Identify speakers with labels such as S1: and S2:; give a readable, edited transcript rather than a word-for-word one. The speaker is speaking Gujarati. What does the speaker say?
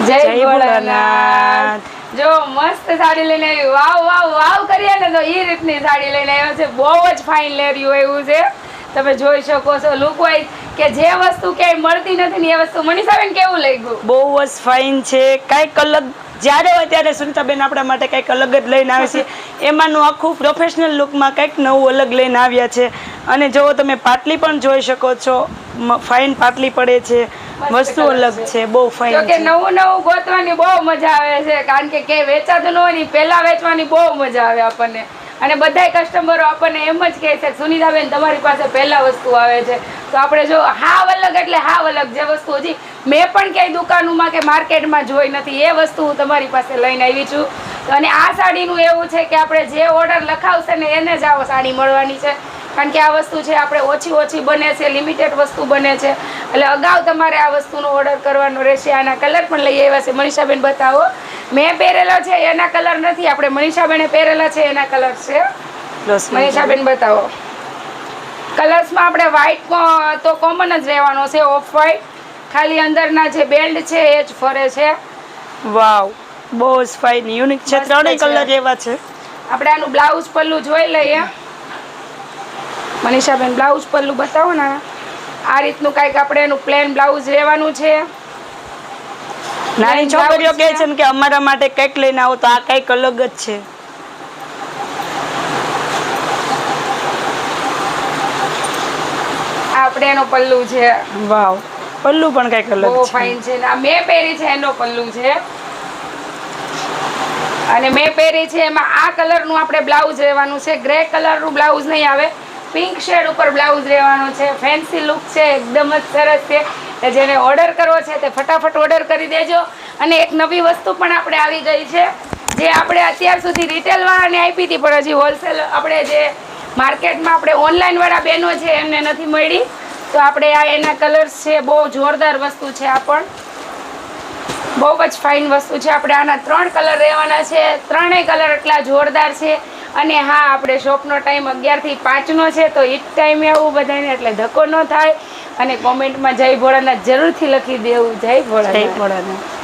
S1: જય ભોળાનાથ। જો મસ્ત સાડી લઈને આવી, વાવ વાવ વાવ કરીએ ને તો એ રીતની સાડી લઈને આવ્યો છે। બહુ જ ફાઇન લેર્યું એવું છે, તમે જોઈ શકો છો લુક વાઇઝ કે જે વસ્તુ ક્યાંય મળતી નથી ને એ વસ્તુ મનીષાબેન કેવું લાગ્યું?
S2: બહુ જ ફાઇન છે, કાંઈક અલગ જ્યારે હોય ત્યારે સુનિતાબેન આપણા માટે કંઈક અલગ જ લઈને આવે છે। એમાંનું આખું પ્રોફેશનલ લુકમાં કંઈક નવું અલગ લઈને આવ્યા છે। અને જો તમે પાટલી પણ જોઈ શકો છો, ફાઇન પાટલી પડે છે, વસ્તુ અલગ છે, બહુ ફાઇન
S1: છે। નવું નવું ગોતવાની બહુ મજા આવે છે, કારણ કે વેચાતું ન હોય ને પહેલા વેચવાની બહુ મજા આવે આપણને। અને બધાય કસ્ટમરો આપણને એમ જ કહે છે સુનિતાબેન તમારી પાસે પહેલા વસ્તુ આવે છે, તો આપણે જો હાવ અલગ એટલે હાવ અલગ જે વસ્તુ હજી મેં પણ ક્યાંય દુકાનોમાં કે માર્કેટમાં જોઈ નથી એ વસ્તુ હું તમારી પાસે લઈને આવી છું। અને આ સાડીનું એવું છે કે આપણે જે ઓર્ડર લખાવશે ને એને જ આ સાડી મળવાની છે, કારણ કે આ વસ્તુ છે આપણે ઓછી બને છે, લિમિટેડ વસ્તુ બને છે, એટલે અગાઉ તમારે આ વસ્તુનો ઓર્ડર કરવાનો રહેશે। આના કલર પણ લઈ આવ્યા છે, મનીષાબેન બતાવો। મેં પહેરેલો છે એના કલર નથી, આપણે મનીષાબેને પહેરેલા છે એના કલર છે। મનીષાબેન બતાવો। કલર્સમાં આપણે વ્હાઈટ તો કોમન જ રહેવાનો છે, ઓફ વ્હાઈટ, ખાલી અંદરના જે બેલ્ટ છે એ જ ફરે છે।
S2: વાવ, બહુ જ ફાઇન યુનિક છે, ત્રણેય કલર એવા છે।
S1: આપણે આનું બ્લાઉઝ પલ્લું જોઈ લઈએ। મનીષાબેન બ્લાઉઝ પલ્લું બતાવો ને, આ રીતનું કાંઈક આપણે એનું પ્લેન બ્લાઉઝ રહેવાનું છે।
S2: નાની છોકરીઓ કહે છે કે અમારા માટે કંઈક લઈને આવો, તો આ કંઈક અલગ જ છે।
S1: આપણે એનો પલ્લું છે,
S2: વાવ, પલ્લું પણ કંઈક અલગ
S1: બહુ
S2: છે,
S1: ફાઇન છે। આ મેં પહેરી છે એનો પલ્લું છે, અને મેં પહેરી છે એમાં આ કલરનું આપણે બ્લાઉઝ રહેવાનું છે, ગ્રે કલરનું બ્લાઉઝ નહીં આવે, પિંક શેડ ઉપર બ્લાઉઝ રહેવાનું છે। ફેન્સી લુક છે, એકદમ જ સરસ છે। જેને ઓર્ડર કરવો છે તે ફટાફટ ઓર્ડર કરી દેજો। અને એક નવી વસ્તુ પણ આપણે આવી ગઈ છે, જે આપણે અત્યાર સુધી રિટેલ વાળાને આપી હતી, પણ હજી હોલસેલ આપણે જે માર્કેટમાં આપણે ઓનલાઈન વાળા બહેનો છે એમને નથી મળી, તો આપણે આ એના કલર્સ છે, બહુ જોરદાર વસ્તુ છે। આ પણ બહુ જ ફાઇન વસ્તુ છે। આપણે આના 3 કલર રહેવાના છે, ત્રણેય કલર એટલા જોરદાર છે। અને હા, આપણે શોપનો ટાઈમ 11 થી 5 છે, તો એ જ ટાઈમે આવું બધાને, એટલે ધક્કો ન થાય। અને કોમેન્ટમાં જય ભોળાનાથ જરૂરથી લખી દેવું, જય ભોળાનાથ।